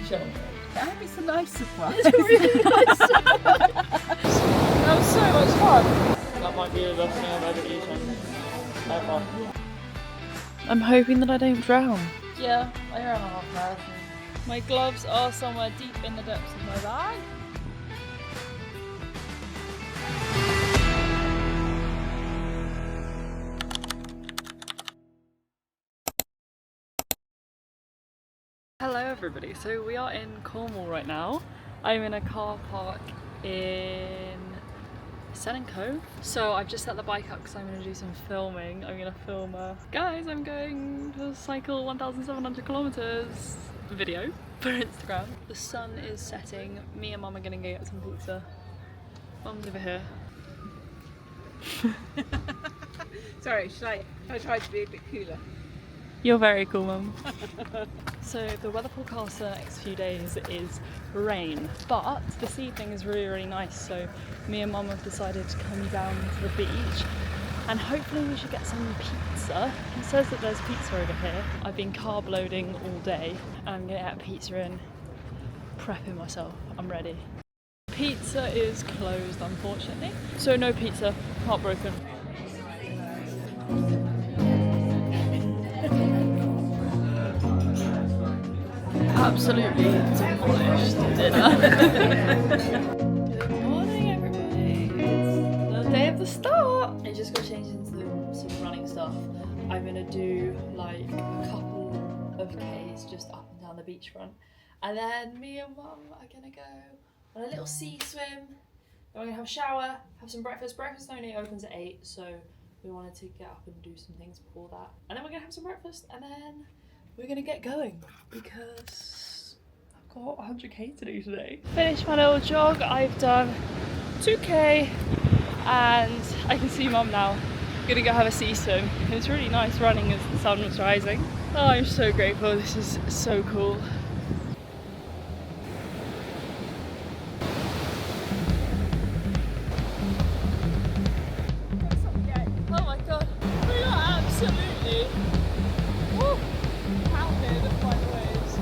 chill. I hope it's a nice surprise. It's a really nice surprise. That was so much fun. That might be the best thing I've ever eaten. Ever. I'm hoping that I don't drown. Yeah, I ran a half marathon. My gloves are somewhere deep in the depths of my bag. Hello everybody, so we are in Cornwall right now. I'm in a car park in Selling Cove. So I've just set the bike up because I'm going to do some filming. I'm going to film guys, I'm going to cycle 1,700 kilometers video for Instagram. The sun is setting. Me and Mum are going to go get some pizza. Mum's over here. Sorry, should I try to be a bit cooler? You're very cool, Mum. So the weather forecast for the next few days is rain, but this evening is really nice, so me and Mum have decided to come down to the beach and hopefully we should get some pizza. It says that there's pizza over here. I've been carb loading all day and I'm gonna get pizza in, prepping myself, I'm ready. Pizza is closed unfortunately, so no pizza, heartbroken. Absolutely demolished dinner. Good morning everybody, it's the day of the start. I just got changed into some running stuff. I'm gonna do like a couple of Ks just up and down the beachfront, and then me and Mum are gonna go on a little sea swim, then we're gonna have a shower, have some breakfast. Breakfast only opens at 8, so we wanted to get up and do some things before that, and then we're gonna have some breakfast and then we're gonna get going because I've got 100k to do today. Finished my little jog. I've done 2k and I can see Mum now. Gonna go have a sea swim. It's really nice running as the sun was rising. Oh, I'm so grateful. This is so cool. Oh my god, we are absolutely pounded by the waves.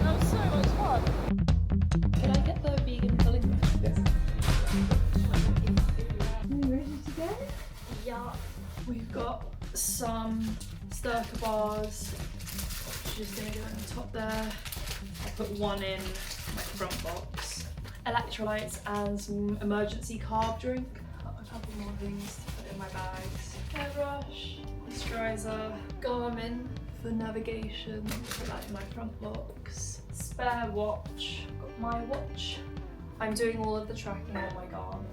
That was so much fun. Can I get the vegan filling? Yes. Are you ready to go? Yeah. We've got some Sturker bars. Just gonna go on the top there. I put one in my front box. Electrolytes and some emergency carb drink. A couple more things to put in my bags. Hairbrush, moisturiser, Garmin for navigation, put that in my front box. Spare watch, got my watch. I'm doing all of the tracking on my Garmin.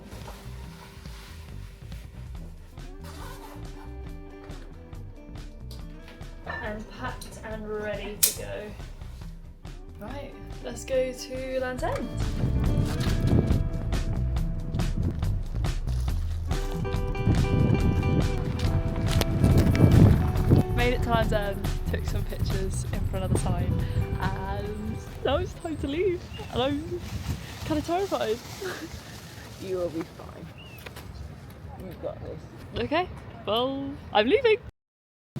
And packed and ready to go. Right, let's go to Land's End. Made it to Land's End, took some pictures in front of the sign, and now it's time to leave. And I'm kind of terrified. You will be fine. You've got this. Okay, well, I'm leaving.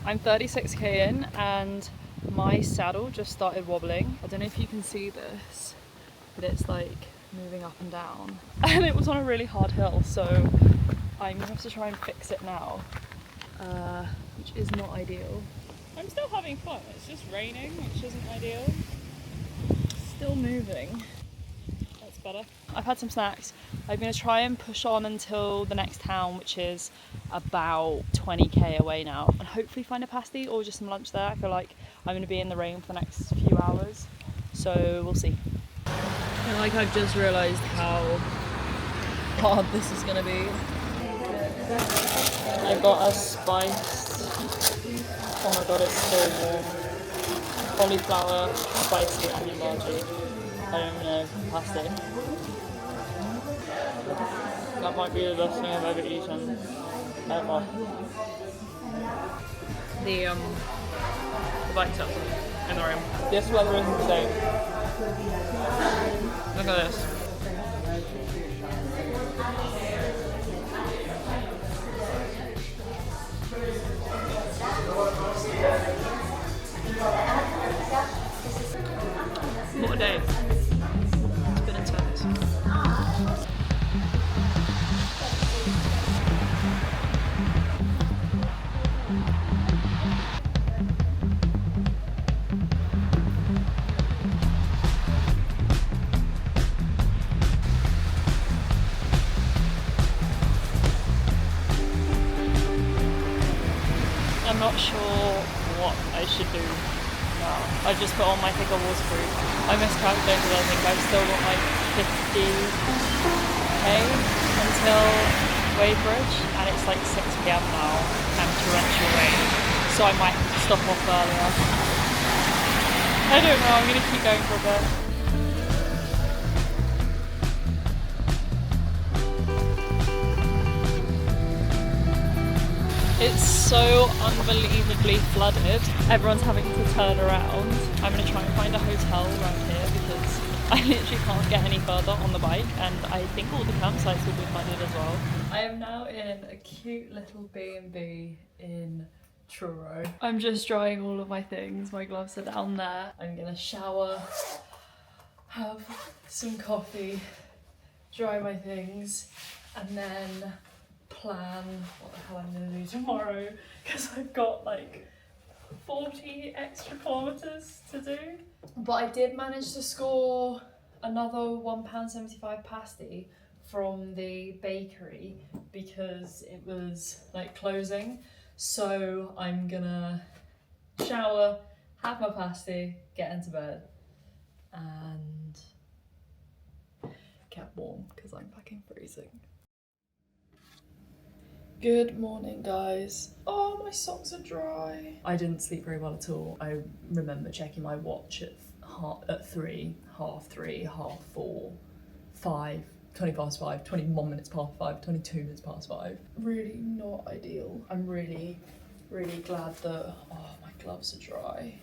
I'm 36k in and my saddle just started wobbling. I don't know if you can see this, but it's like moving up and down. And it was on a really hard hill, so I'm gonna have to try and fix it now, which is not ideal. I'm still having fun, it's just raining, which isn't ideal. Still moving. That's better. I've had some snacks. I'm gonna try and push on until the next town, which is about 20k away now, and hopefully find a pasty or just some lunch there. I feel like I'm going to be in the rain for the next few hours, so we'll see. I feel like I've just realised how hard this is going to be. I got a spiced, oh my god, it's so good, cauliflower spicy onion bhaji. I don't even know, pasty. That might be the best thing I've ever eaten. Ever. The bike's up in the room. This weather is insane. Look at this. What a day. should do now. I just put on my thicker waterproof. I miscalculated, I think I've still got like 50k until Wadebridge, and it's like 6 p.m. now and torrential rain, so I might have to stop off earlier. I don't know, I'm gonna keep going for a bit. It's so unbelievably flooded. Everyone's having to turn around. I'm gonna try and find a hotel around here because I literally can't get any further on the bike, and I think all the campsites will be flooded as well. I am now in a cute little B&B in Truro. I'm just drying all of my things. My gloves are down there. I'm gonna shower, have some coffee, dry my things, and then plan what the hell I'm gonna do tomorrow, because I've got like 40 extra kilometres to do. But I did manage to score another £1.75 pasty from the bakery because it was like closing. So I'm gonna shower, have my pasty, get into bed and get warm because I'm fucking freezing. Good morning, guys. Oh, my socks are dry. I didn't sleep very well at all. I remember checking my watch at 3, half 3, half 4, 5, 20 past 5, 21 minutes past 5, 22 minutes past 5. Really not ideal. I'm really glad that, oh, my gloves are dry.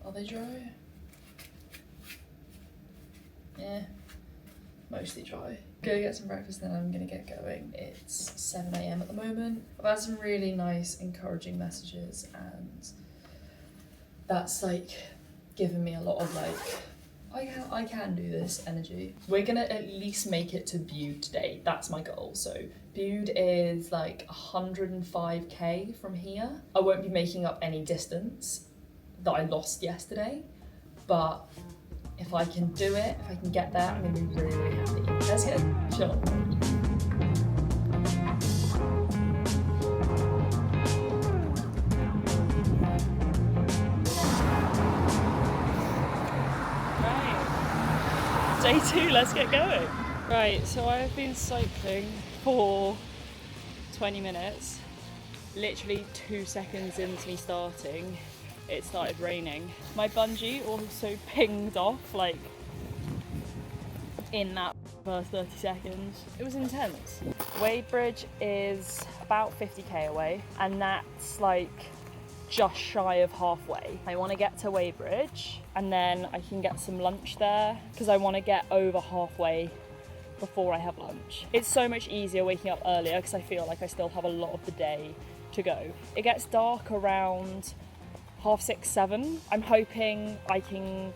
Are they dry? Yeah, mostly dry. Gonna get some breakfast, then I'm gonna get going. It's 7 a.m. at the moment. I've had some really nice encouraging messages, and that's like given me a lot of like, I can do this energy. We're gonna at least make it to Bude today. That's my goal. So Bude is like 105k from here. I won't be making up any distance that I lost yesterday, but if I can do it, if I can get there, I'm gonna be really happy. Let's get chill. Right, day 2, let's get going. Right, so I have been cycling for 20 minutes. Literally 2 seconds into me starting, it started raining. My bungee also pinged off like in that first 30 seconds. It was intense. Wadebridge is about 50k away, and that's like just shy of halfway. I want to get to Wadebridge and then I can get some lunch there because I want to get over halfway before I have lunch. It's so much easier waking up earlier because I feel like I still have a lot of the day to go. It gets dark around 6:30, 7. I'm hoping I can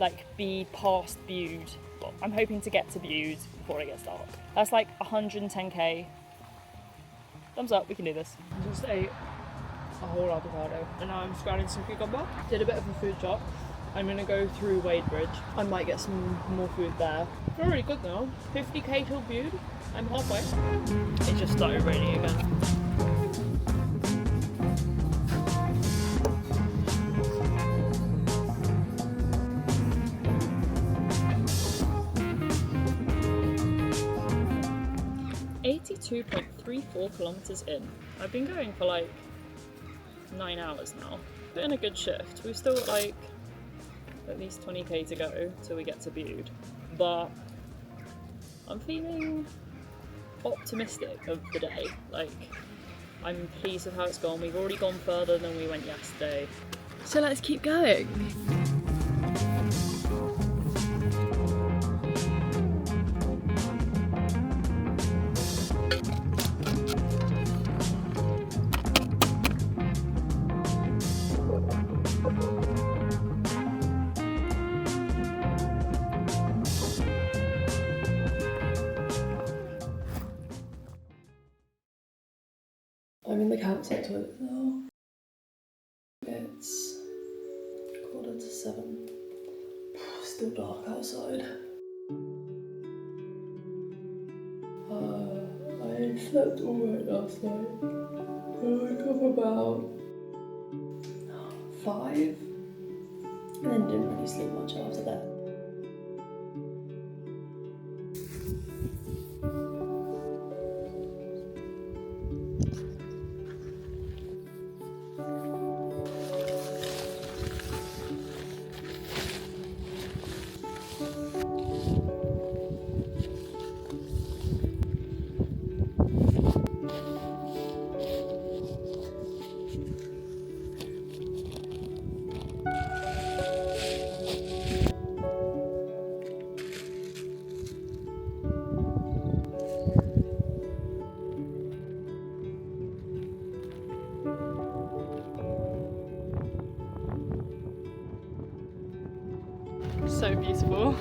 like be past Bude. Well, I'm hoping to get to Bude before it gets dark. That's like 110k. Thumbs up, we can do this. Just ate a whole avocado and now I'm scratching some cucumber. Did a bit of a food shop. I'm gonna go through Wadebridge. I might get some more food there. It's already good though. 50k till Bude. I'm halfway. It just started raining again. .34 kilometers in. I've been going for like 9 hours now. Put in a good shift. We've still got like at least 20k to go till we get to Bude, but I'm feeling optimistic of the day. Like, I'm pleased with how it's gone. We've already gone further than we went yesterday, so let's keep going. I'm in the campsite toilet now. It's 6:45. Still dark outside. I slept all night last night. I woke up about 5, and then didn't really sleep much after that. So beautiful.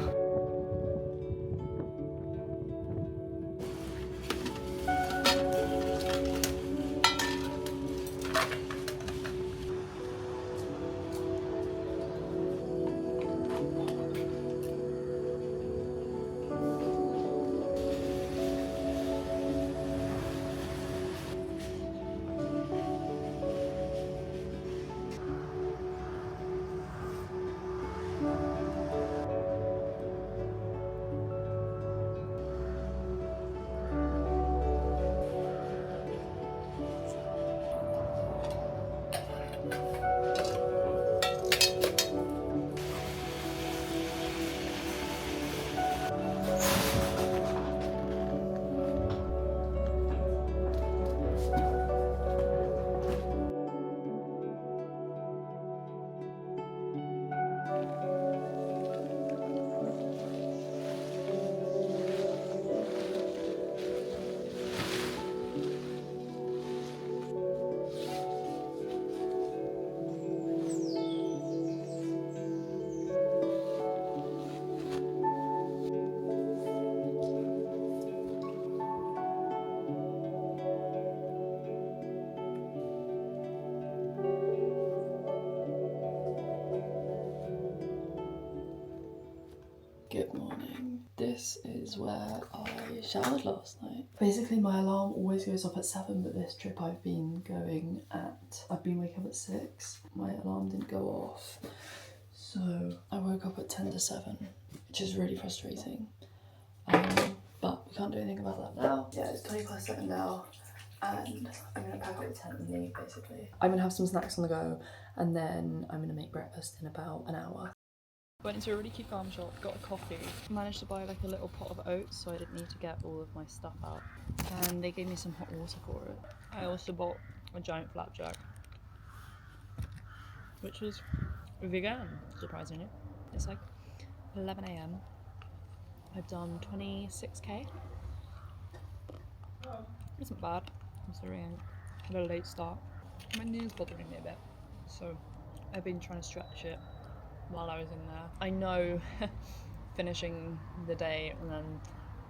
Good morning. This is where I showered last night. Basically my alarm always goes off at 7, but this trip I've been waking up at 6. My alarm didn't go off. So I woke up at 10 to 7, which is really frustrating. But we can't do anything about that now. Yeah, it's 7 now. And I'm gonna pack up the tent and leave basically. I'm gonna have some snacks on the go and then I'm gonna make breakfast in about an hour. Went into a really cute farm shop, got a coffee, managed to buy like a little pot of oats so I didn't need to get all of my stuff out. And they gave me some hot water for it. I also bought a giant flapjack, which was vegan, surprisingly. It's like 11 AM. I've done 26k. Isn't bad, considering I had a late start. My knee's bothering me a bit, so I've been trying to stretch it while I was in there. I know finishing the day and then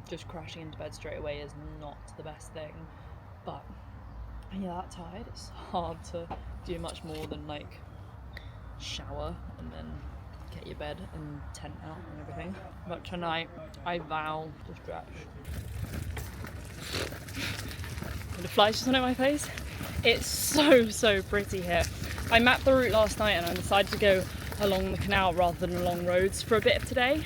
just crashing into bed straight away is not the best thing, but when you're that tired, it's hard to do much more than like shower and then get your bed and tent out and everything. But tonight, I vow to stretch. The flies just went in my face. It's so pretty here. I mapped the route last night and I decided to go along the canal rather than along roads for a bit of today,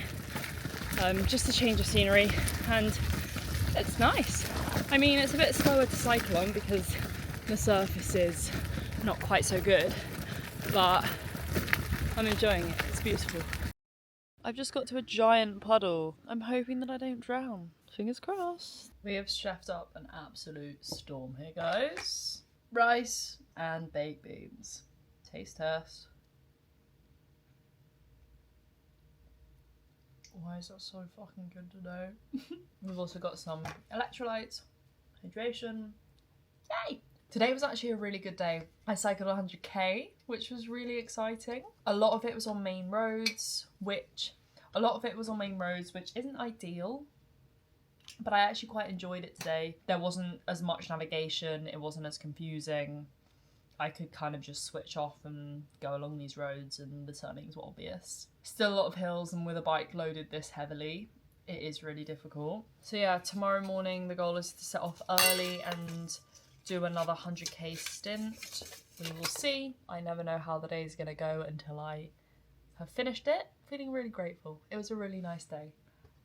just a change of scenery, and it's nice. I mean, it's a bit slower to cycle on because the surface is not quite so good, but I'm enjoying it. It's beautiful. I've just got to a giant puddle. I'm hoping that I don't drown. Fingers crossed. We have chefed up an absolute storm here, guys. Rice and baked beans. Taste test. Why is that so fucking good today? We've also got some electrolytes, hydration. Yay! Today was actually a really good day. I cycled 100k, which was really exciting. A lot of it was on main roads, which isn't ideal, but I actually quite enjoyed it today. There wasn't as much navigation, it wasn't as confusing. I could kind of just switch off and go along these roads and the turnings were obvious. Still a lot of hills, and with a bike loaded this heavily, it is really difficult. So yeah, tomorrow morning the goal is to set off early and do another 100k stint. We will see. I never know how the day is gonna go until I have finished it. Feeling really grateful. It was a really nice day.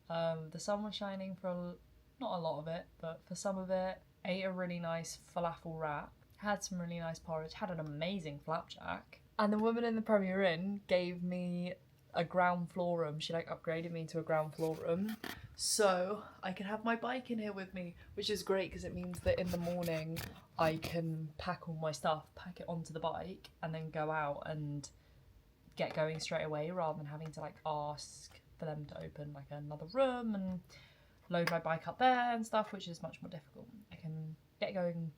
The sun was shining for not a lot of it, but for some of it. Ate a really nice falafel wrap. Had some really nice porridge. Had an amazing flapjack. And the woman in the Premier Inn gave me a ground floor room. She like upgraded me to a ground floor room, so I can have my bike in here with me, which is great because it means that in the morning I can pack all my stuff, pack it onto the bike, and then go out and get going straight away rather than having to like ask for them to open like another room and load my bike up there and stuff, which is much more difficult. I can get going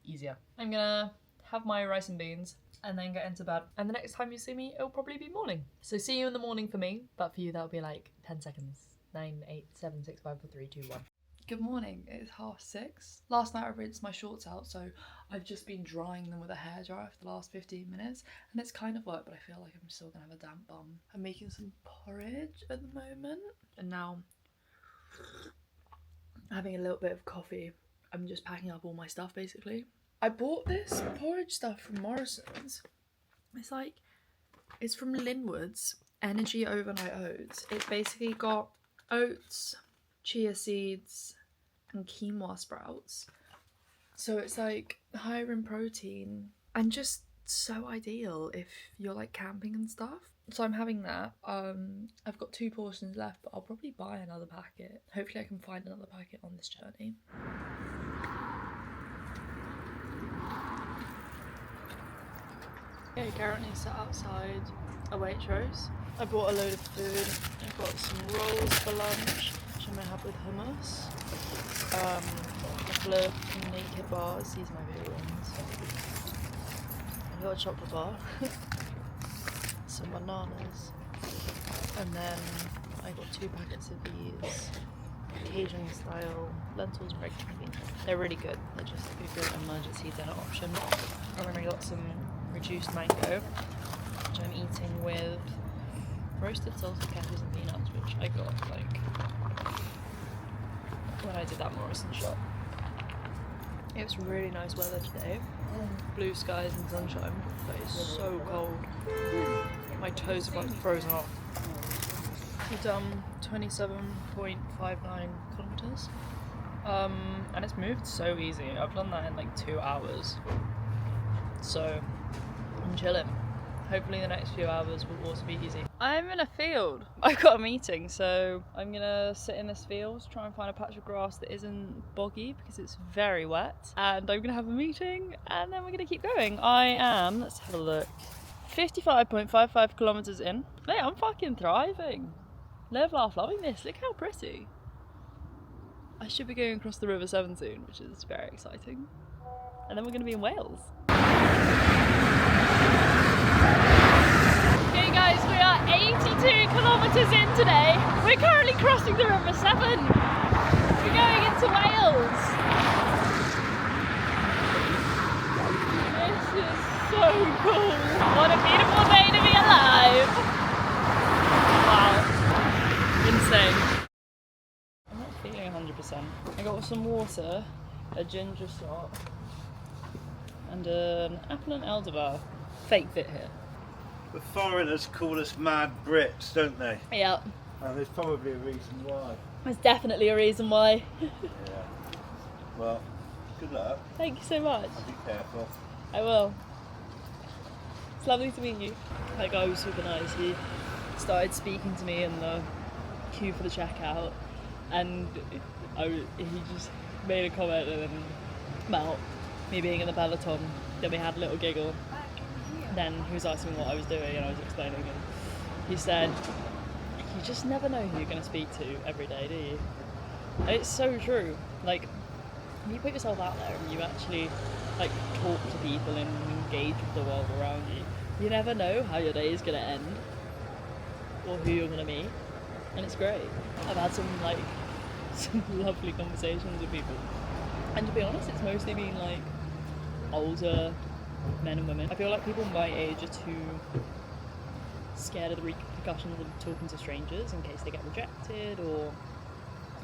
easier. I'm gonna have my rice and beans and then get into bed, and the next time you see me it'll probably be morning. So see you in the morning for me, but for you that'll be like 10 seconds. 9, 8, 7, 6, 5, 4, 3, 2, 1. Good morning, it's 6:30. Last night I rinsed my shorts out, so I've just been drying them with a hairdryer for the last 15 minutes, and it's kind of worked, but I feel like I'm still gonna have a damp bum. I'm making some porridge at the moment, and now having a little bit of coffee. I'm just packing up all my stuff basically. I bought this porridge stuff from Morrison's. It's from Linwood's Energy Overnight Oats. It's basically got oats, chia seeds, and quinoa sprouts. So it's like higher in protein and just so ideal if you're like camping and stuff. So I'm having that. I've got 2 portions left, but I'll probably buy another packet. Hopefully I can find another packet on this journey. Okay, currently sat outside a Waitrose. I bought a load of food. I've got some rolls for lunch, which I'm gonna have with hummus. A couple of naked bars, these are my favourite ones. I've got a chocolate bar, some bananas, and then I got 2 packets of these Cajun style lentils and red beans. They're really good. They're just a good emergency dinner option. And then I got some reduced mango, which I'm eating with roasted salted peppers and peanuts, which I got like when I did that Morrison shop. It's really nice weather today. Blue skies and sunshine, but it's so cold. My toes have like frozen off. We've done 27.59 kilometers, and it's moved so easy. I've done that in like 2 hours, so I'm chilling. Hopefully the next few hours will also be easy. I'm in a field. I've got a meeting, so I'm gonna sit in this field, try and find a patch of grass that isn't boggy because it's very wet, and I'm gonna have a meeting, and then we're gonna keep going. I am, let's have a look, 55.55 kilometers in. Mate, I'm fucking thriving. Live, laugh, loving this. Look how pretty. I should be going across the River Severn soon, which is very exciting. And then we're going to be in Wales. Okay guys, we are 82 kilometres in today. We're currently crossing the River Severn. We're going into Wales. This is so cool. What a beautiful day to be alive. Wow. Insane. I'm not feeling 100%. I got some water, a ginger shot, and an apple and elderberry. Fake fit here. The foreigners call us mad Brits, don't they? Yeah. And there's probably a reason why. There's definitely a reason why. Yeah. Well, good luck. Thank you so much. And be careful. I will. It's lovely to meet you. That guy was super nice. He started speaking to me in the queue for the checkout, and he just made a comment about me being in the peloton. Then we had a little giggle. Then he was asking me what I was doing, and I was explaining, and he said, "You just never know who you're going to speak to every day, do you?" And it's so true. Like, when you put yourself out there and you actually like talk to people and engage with the world around you, you never know how your day is going to end or who you're going to meet, and it's great. I've had some lovely conversations with people, and to be honest, it's mostly been like older men and women. I feel like people my age are too scared of the repercussions of talking to strangers in case they get rejected or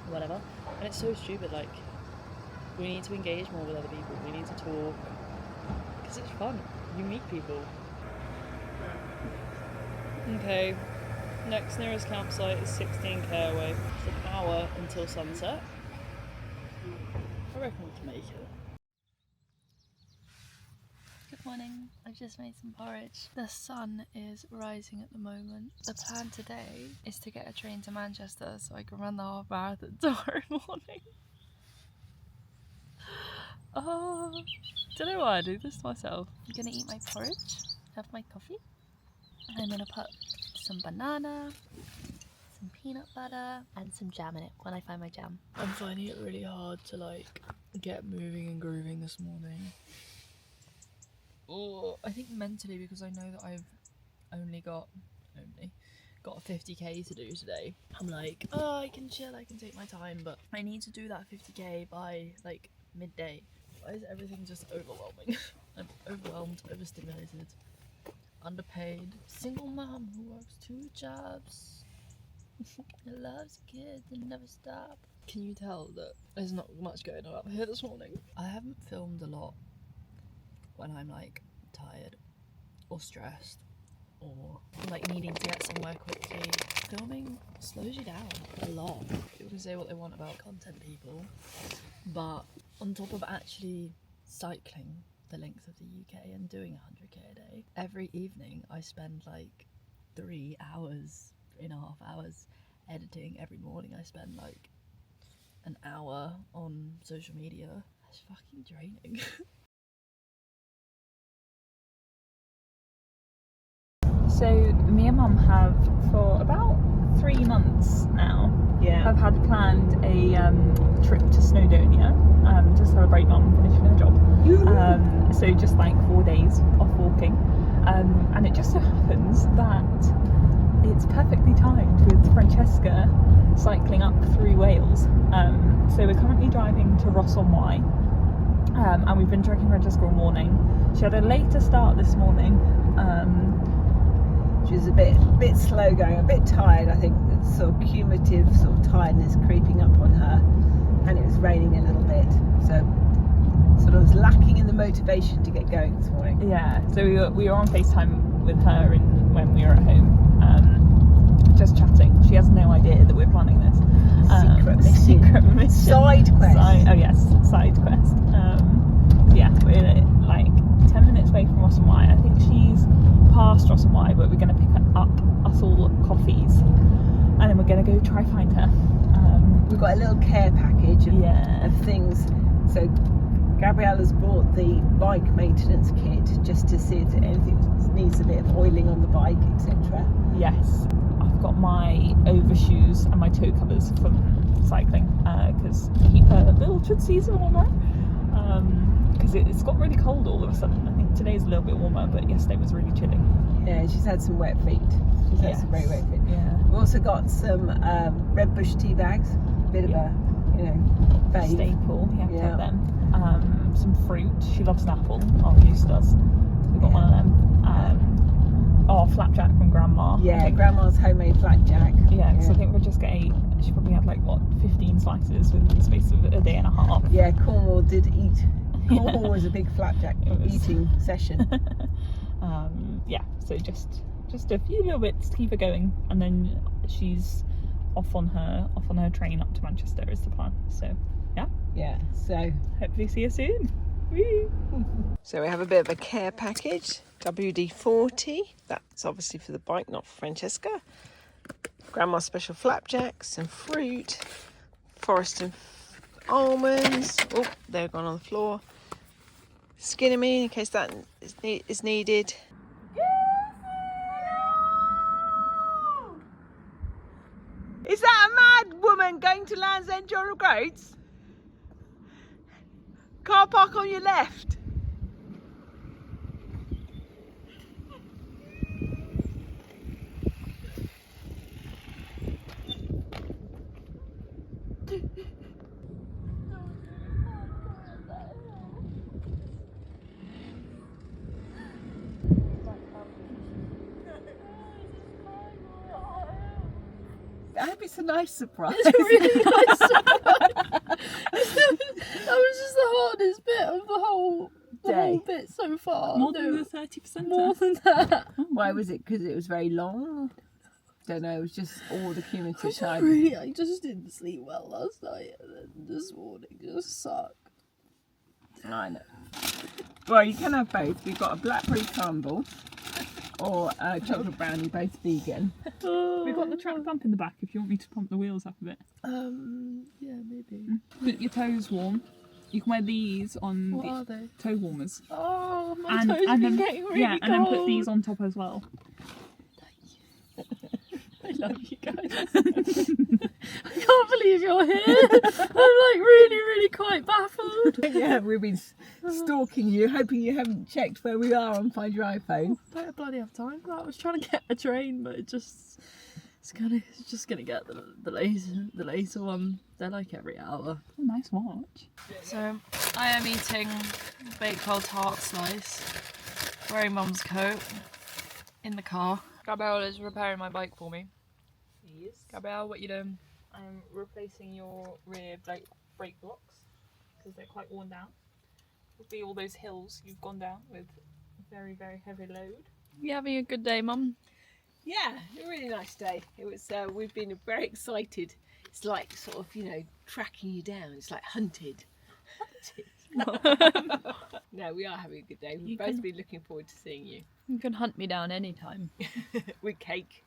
whatever, and it's so stupid. Like, We need to engage more with other people. We need to talk. Because it's fun. You meet people. Okay. Next nearest campsite is 16k away. It's an hour until sunset. I reckon we can make it. Good morning. I've just made some porridge. The sun is rising at the moment. The plan today is to get a train to Manchester so I can run the half marathon tomorrow morning. Oh, don't know why I do this to myself. I'm gonna eat my porridge, have my coffee, and I'm gonna put some banana, some peanut butter, and some jam in it when I find my jam. I'm finding it really hard to like get moving and grooving this morning. Oh, I think mentally because I know that I've only got 50k to do today. I'm like, oh, I can chill, I can take my time, but I need to do that 50k by like midday. Why is everything just overwhelming? I'm overwhelmed, overstimulated, underpaid, single mom who works 2 jobs, loves kids and never stop. Can you tell that there's not much going on up here this morning? I haven't filmed a lot when I'm like tired or stressed or like needing to get somewhere quickly. Filming slows you down a lot. People can say what they want about content people, but on top of actually cycling the length of the UK and doing 100k a day, every evening I spend like 3 hours, 3.5 hours editing. Every morning I spend like an hour on social media. That's fucking draining. So me and Mum have for about 3 months now. Yeah. I've had planned a trip to Snowdonia to celebrate Mum finishing her job. So just like 4 days of walking, and it just so happens that it's perfectly timed with Francesca cycling up through Wales. So we're currently driving to Ross-on-Wye, and we've been drinking Francesca all morning. She had a later start this morning. She was a bit slow going, a bit tired. I think sort of cumulative sort of tiredness creeping up on her, and it was raining a little bit, so sort of was lacking in the motivation to get going this morning. Yeah, so we were on FaceTime with her when we were at home, just chatting. She has no idea that we're planning this. Secret mission. Side quest. Side quest. Yeah, we're like 10 minutes away from Ross-on-Wye. I think she's past Ross-on-Wye, but we're going to pick up us all coffees, and then we're going to go try find her. We've got a little care package of things. So Gabriella's bought the bike maintenance kit just to see if anything needs a bit of oiling on the bike, etc. Yes, I've got my overshoes and my toe covers from cycling because to keep her little tootsies warmer. Because it's got really cold all of a sudden. I think today's a little bit warmer, but yesterday was really chilly. Yeah, she's had some wet feet. She's had some very wet feet. Yeah. We've also got some red bush tea bags, bit of a fave. Staple. You have to have them. Some fruit. She loves an apple. Our goose does. So we got one of them. Flapjack from Grandma. Yeah, Grandma's homemade flapjack. Yeah, because I think we're just getting. She probably had like 15 slices within the space of a day and a half. Yeah, Cornwall did eat. Cornwall was a big flapjack eating session. So just a few little bits to keep her going, and then she's off on her train up to Manchester is the plan. So so hopefully see you soon. Woo. So we have a bit of a care package, WD-40, that's obviously for the bike, not for Francesca. Grandma's special flapjacks, some fruit, forest and almonds, oh they're gone on the floor, Skinemy in case that is needed. Is that a mad woman going to Land's End John O'Groats? Car park on your left. I hope it's a nice surprise. It's a really nice surprise. I was just bit of the whole bit so far. More than the 30%. More than that. Why was it? Because it was very long? Don't know, it was just all the cumulative time. Sorry, I just didn't sleep well last night, and then this morning just sucked. I know. Well, you can have both. We've got a blackberry crumble or a chocolate brownie, both vegan. We've got the track pump in the back if you want me to pump the wheels up a bit. Yeah, maybe. Keep your toes warm. You can wear these on What are they? toe warmers. Oh, my toes have been getting really cold. And then put these on top as well. I love you guys. I can't believe you're here. I'm like really quite baffled. Yeah, we've been stalking you, hoping you haven't checked where we are on Find Your iPhone. I don't bloody have time for that. I was trying to get a train, but it's just gonna get the later one. They're like every hour. Oh, nice watch. So I am eating bakewell tart slice, wearing mum's coat, in the car. Gabrielle is repairing my bike for me. Yes. Gabrielle, what you doing? I'm replacing your rear brake blocks because they're quite worn down. It'll be all those hills you've gone down with a very heavy load. You having a good day, Mum? Yeah, a really nice day. It was. We've been very excited. It's like sort of, tracking you down. It's like hunted. No, we are having a good day. We've both been looking forward to seeing you. You can hunt me down anytime. With cake.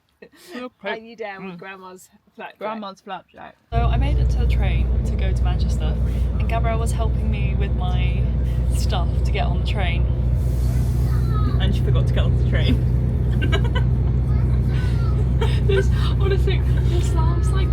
Hang you down with Grandma's flapjack. Grandma's flapjack. So I made it to the train to go to Manchester, and Gabrielle was helping me with my stuff to get on the train. And she forgot to get off the train. Honestly, this last like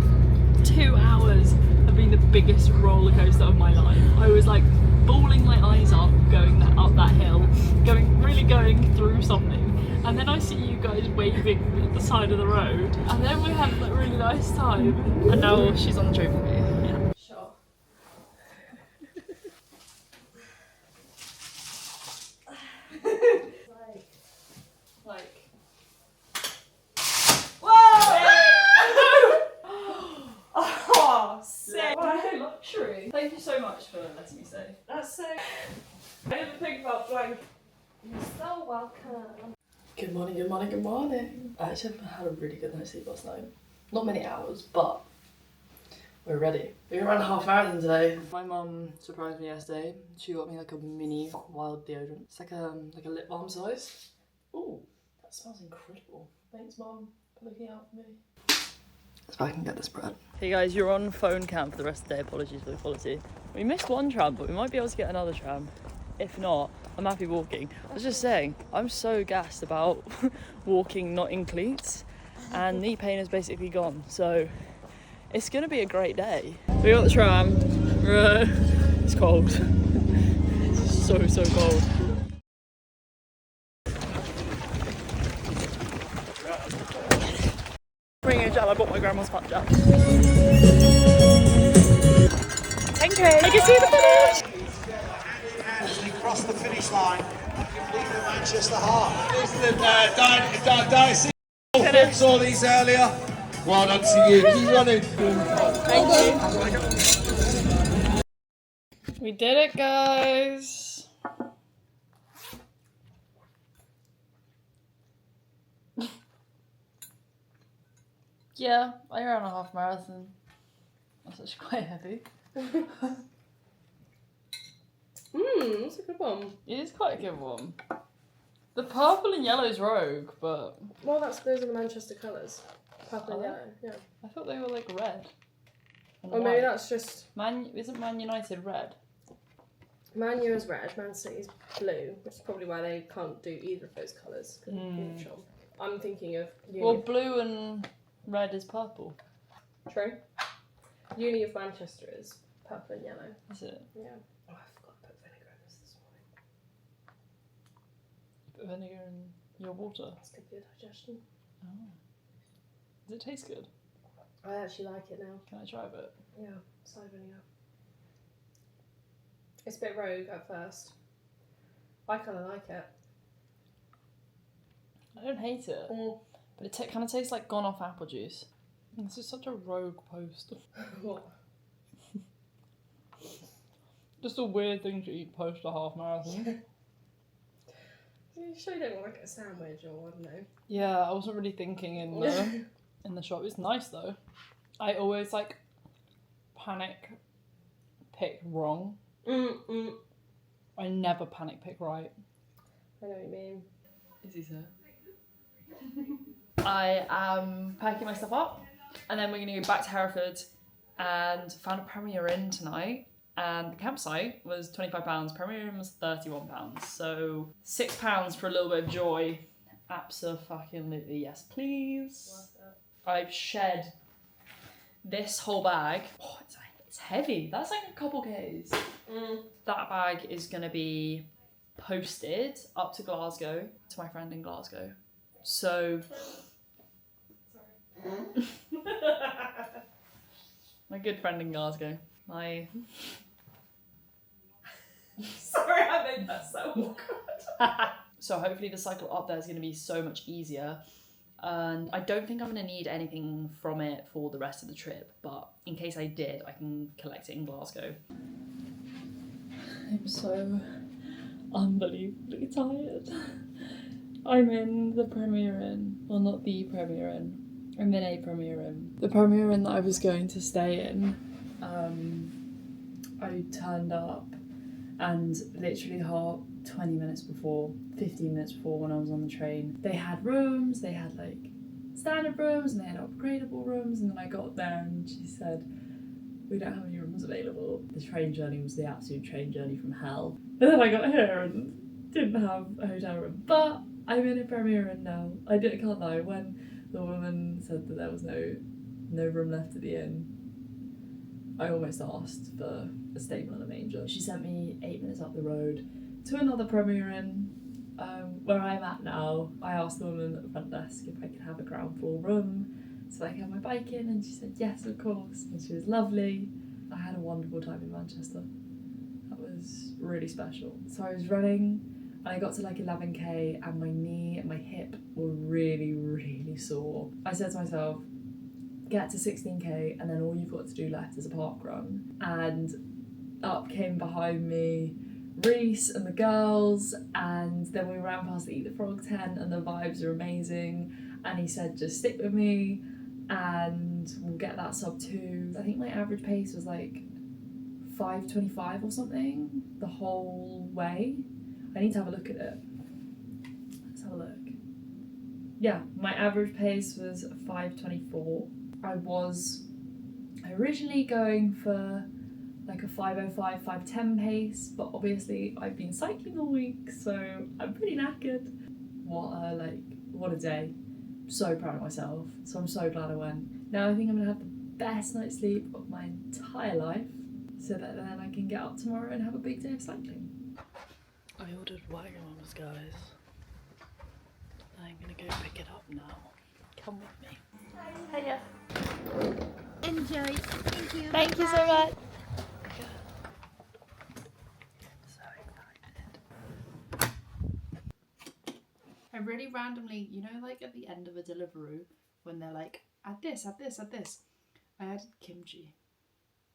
2 hours have been the biggest roller coaster of my life. I was like bawling my eyes up going up that hill, going through something, and then I see you guys waving at the side of the road, and then we had a really nice time, and now she's on the train with me. Yeah. Sure. like Oh, sick. What luxury. Thank you so much for letting me stay. That's so. I didn't think about flying. You're so welcome. Good morning. I actually had a really good night's sleep last night. Not many hours, but we're ready. We ran a half marathon today. My mum surprised me yesterday. She got me like a mini wild deodorant. It's like a lip balm size. Ooh, that smells incredible. Thanks, Mum, for looking out for me. So I can get this bread. Hey guys, you're on phone cam for the rest of the day. Apologies for the quality. We missed one tram, but we might be able to get another tram. If not, I'm happy walking. I was just saying, I'm so gassed about walking not in cleats, and knee pain is basically gone. So it's gonna be a great day. We got the tram. It's cold. So cold. Bringing a gel, I bought my grandma's flapjack. 10k! I can see the finish! As we cross the finish line, complete the Manchester Heart. Listen, Dicey, saw these earlier. Well done to you. Keep running. Thank you. We did it, guys. Yeah, I ran a half marathon. That's actually quite heavy. That's a good one. It is quite a good one. The purple and yellow is Rogue, but Well, those are the Manchester colours. Purple and Are they? yellow, yeah. I thought they were like red. and Or maybe white. that's just... Isn't Man United red? Man U is red, Man City is blue, which is probably why they can't do either of those colours. 'Cause of neutral. I'm thinking of Well, blue and red is purple. True. Uni of Manchester is purple and yellow. Is it? Yeah. Oh, I forgot to put vinegar in this morning. Put vinegar in your water. That's good for your digestion. Oh. Does it taste good? I actually like it now. Can I try a bit? Yeah, cider vinegar. It's a bit rogue at first. I kind of like it. I don't hate it, but it kind of tastes like gone off apple juice. This is such a rogue post. What? Just a weird thing to eat post a half marathon. You sure you don't want like a sandwich or I don't know? Yeah, I wasn't really thinking in the shop. It's nice though. I always like panic pick wrong. I never panic pick right. I know what you mean. Is he so? I am packing my stuff up and then we're going to go back to Hereford and found a Premier Inn tonight. And the campsite was £25, Premier Inn was £31. So £6 for a little bit of joy. Absolutely, yes please. I've shed this whole bag. Oh, it's heavy. That's like a couple Ks. That bag is going to be posted up to Glasgow to my friend in Glasgow. So my good friend in Glasgow. Sorry, I made that so awkward. So hopefully the cycle up there is going to be so much easier. And I don't think I'm going to need anything from it for the rest of the trip, but in case I did, I can collect it in Glasgow. I'm so unbelievably tired. I'm in the Premier Inn. Well, not the Premier Inn. I'm in a Premier Inn. The Premier Inn that I was going to stay in, I turned up and literally 20 minutes before, 15 minutes before when I was on the train, they had rooms, they had like standard rooms and they had upgradable rooms, and then I got there and she said, we don't have any rooms available. The train journey was the absolute train journey from hell. And then I got here and didn't have a hotel room, but I'm in a Premier Inn now. I can't lie, when the woman said that there was no room left at the inn, I almost asked for a stable and a manger. She sent me 8 minutes up the road to another Premier Inn, where I'm at now. I asked the woman at the front desk if I could have a ground floor room so I could have my bike in, and she said yes, of course, and she was lovely. I had a wonderful time in Manchester. That was really special. So I was running and I got to like 11k and my knee and my hip were really, really sore. I said to myself, get to 16k and then all you've got to do left is a park run. And up came behind me Reese and the girls, and then we ran past the Eat the Frog tent and the vibes are amazing, and he said just stick with me and we'll get that sub 2. I think my average pace was like 5:25 or something the whole way. I need to have a look at it. Let's have a look. Yeah, my average pace was 5:24. I was originally going for like a 5:05, 5:10 pace, but obviously I've been cycling all week, so I'm pretty knackered. What a day. So proud of myself. So I'm so glad I went. Now I think I'm gonna have the best night's sleep of my entire life, so that then I can get up tomorrow and have a big day of cycling. I ordered Wagamama's, guys. I'm gonna go pick it up now. Come with me. Hiya. Enjoy. Thank you. Thank you so much. So excited. I really randomly, you know, like at the end of a Deliveroo, when they're like, add this, add this, add this. I added kimchi.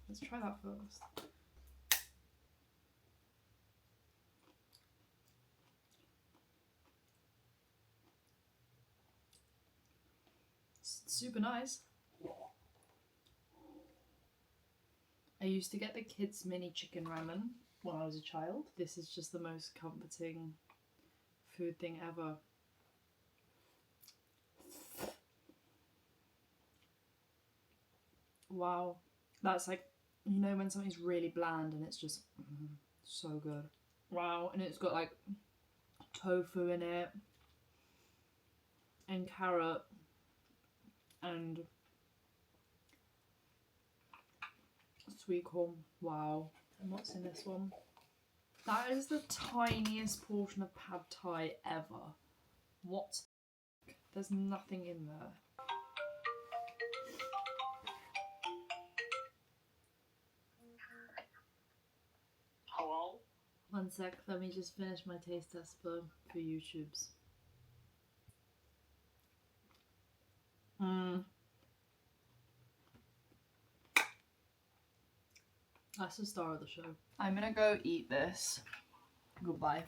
Let's try that first. It's super nice. I used to get the kids' mini chicken ramen when I was a child. This is just the most comforting food thing ever. Wow. That's like, you know, when something's really bland and it's just so good. Wow. And it's got like tofu in it and carrot and sweet corn. Wow. And what's in this one? That is the tiniest portion of pad thai ever. What? There's nothing in there. Hello? One sec, let me just finish my taste test for YouTube's. That's the star of the show. I'm gonna go eat this. Goodbye.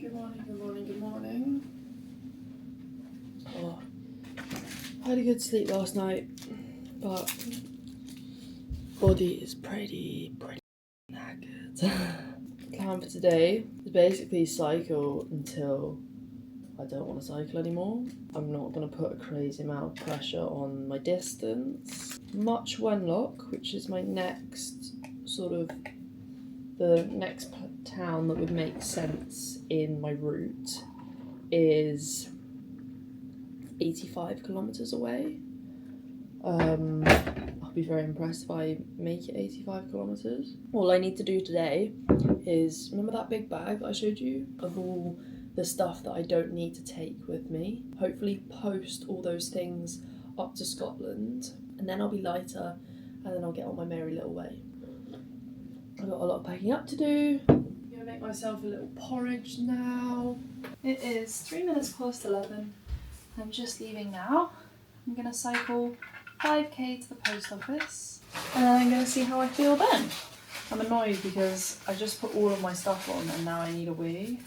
Good morning, good morning, good morning. Oh, I had a good sleep last night, but body is pretty knackered. Plan for today is basically cycle until I don't want to cycle anymore. I'm not going to put a crazy amount of pressure on my distance. Much Wenlock, which is my next the next town that would make sense in my route, is 85 kilometers away. I'll be very impressed if I make it 85 kilometers. All I need to do today is, remember that big bag that I showed you of all the stuff that I don't need to take with me? Hopefully post all those things up to Scotland, and then I'll be lighter, and then I'll get on my merry little way. I've got a lot of packing up to do. I'm gonna make myself a little porridge now. It is 3 minutes past 11. I'm just leaving now. I'm gonna cycle 5k to the post office, and then I'm gonna see how I feel then. I'm annoyed because I just put all of my stuff on and now I need a wee.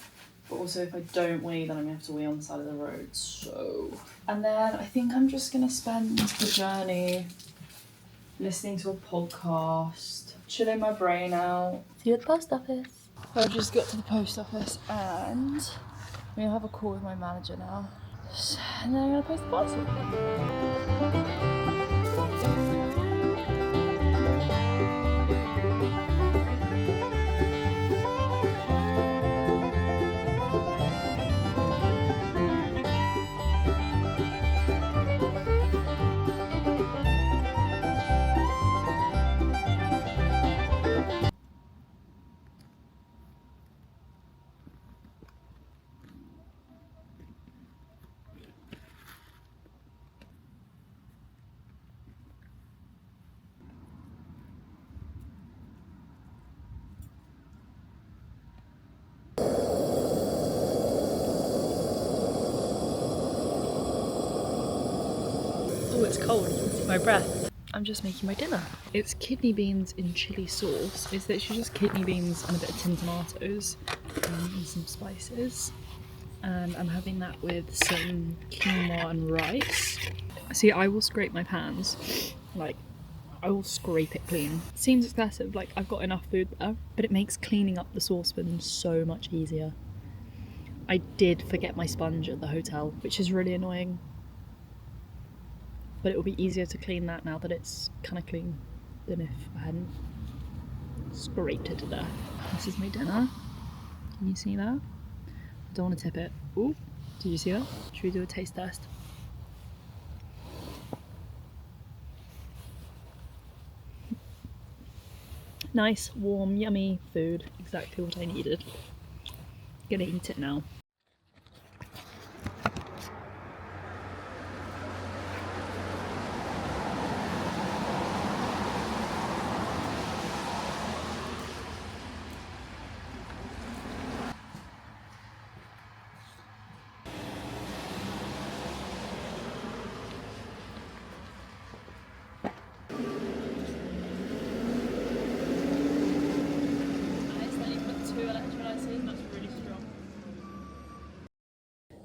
But also if I don't wee, then I'm gonna have to wee on the side of the road, so. And then I think I'm just gonna spend the journey listening to a podcast, chilling my brain out. See you at the post office. I've just got to the post office and I'm gonna have a call with my manager now. And then I'm gonna post the parcel. Oh, it's cold, you can see my breath. I'm just making my dinner. It's kidney beans in chilli sauce. It's literally just kidney beans and a bit of tin tomatoes and some spices. And I'm having that with some quinoa and rice. See, I will scrape my pans, like, I will scrape it clean. Seems excessive, like I've got enough food there, but it makes cleaning up the saucepan so much easier. I did forget my sponge at the hotel, which is really annoying. But it will be easier to clean that now that it's kind of clean than if I hadn't scraped it to death. This is my dinner. Can you see that? I don't want to tip it. Ooh, did you see that? Should we do a taste test? Nice, warm, yummy food. Exactly what I needed. Gonna eat it now.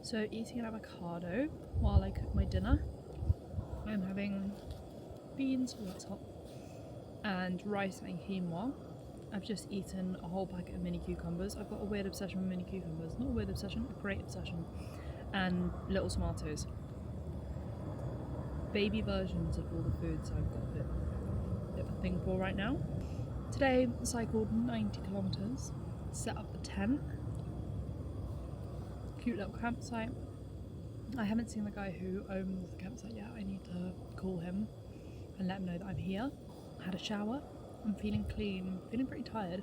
So eating an avocado while I cook my dinner. I'm having beans, oh that's hot, and rice and quinoa. I've just eaten a whole packet of mini cucumbers. I've got a weird obsession with mini cucumbers. Not a weird obsession, a great obsession. And little tomatoes. Baby versions of all the foods I've got a bit of a thing for right now. Today I cycled 90 kilometers, set up the tent. Cute little campsite. I haven't seen the guy who owns the campsite yet. I need to call him and let him know that I'm here. I had a shower. I'm feeling clean, feeling pretty tired.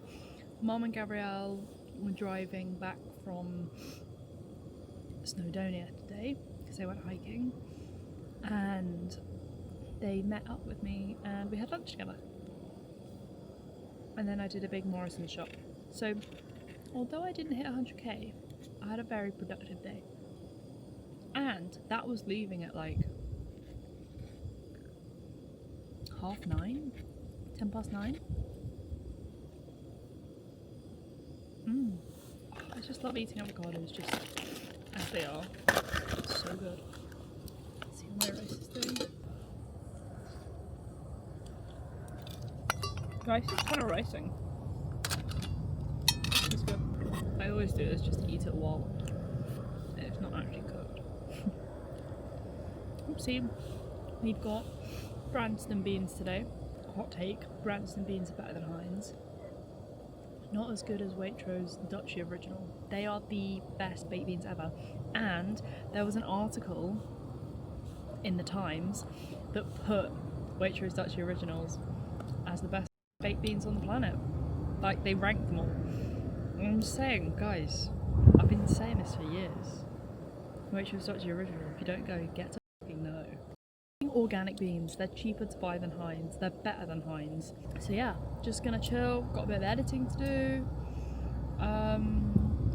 Mum and Gabrielle were driving back from Snowdonia today because they went hiking, and they met up with me and we had lunch together. And then I did a big Morrison shop. So although I didn't hit 100k, I had a very productive day. And that was leaving at like 9:30, 9:10. I just love eating avocados just as they are. It's so good. Let's see what my rice is doing. Rice is kind of ricing. It's good. I always do this just to eat it while it's not actually cooked. Oopsie. We've got Branston beans today. Hot take, Branston beans are better than Heinz. Not as good as Waitrose Dutchy Original. They are the best baked beans ever. And there was an article in the Times that put Waitrose Dutchy Originals as the best baked beans on the planet. Like, they ranked them all. And I'm just saying, guys, I've been saying this for years. Waitrose Dutchy Original, if you don't go, get to fucking know. Organic beans, they're cheaper to buy than Heinz, they're better than Heinz. So yeah, just gonna chill, got a bit of editing to do,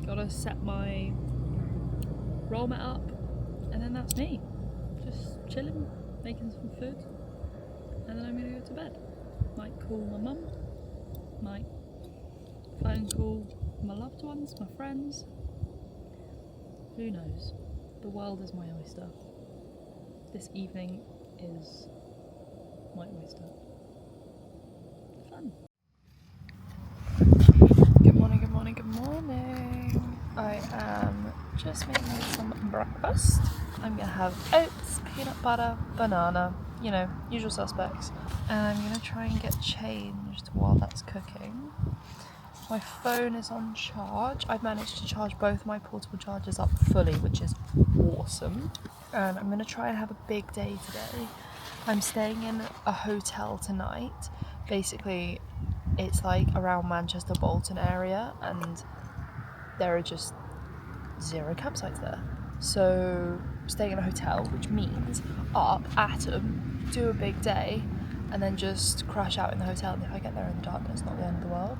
gotta set my roll mat up, and then that's me. Just chilling, making some food, and then I'm gonna go to bed. Might call my mum, might phone call my loved ones, my friends. Who knows? The world is my oyster. This evening is my oyster. Fun. Good morning, good morning, good morning. I am just making some breakfast. I'm gonna have oats, peanut butter, banana, you know, usual suspects. And I'm gonna try and get changed while that's cooking. My phone is on charge. I've managed to charge both my portable chargers up fully, which is awesome. And I'm gonna try and have a big day today. I'm staying in a hotel tonight. Basically, it's like around Manchester, Bolton area, and there are just 0 campsites there. So, staying in a hotel, which means up, atom, do a big day, and then just crash out in the hotel. And if I get there in the darkness, not the end of the world.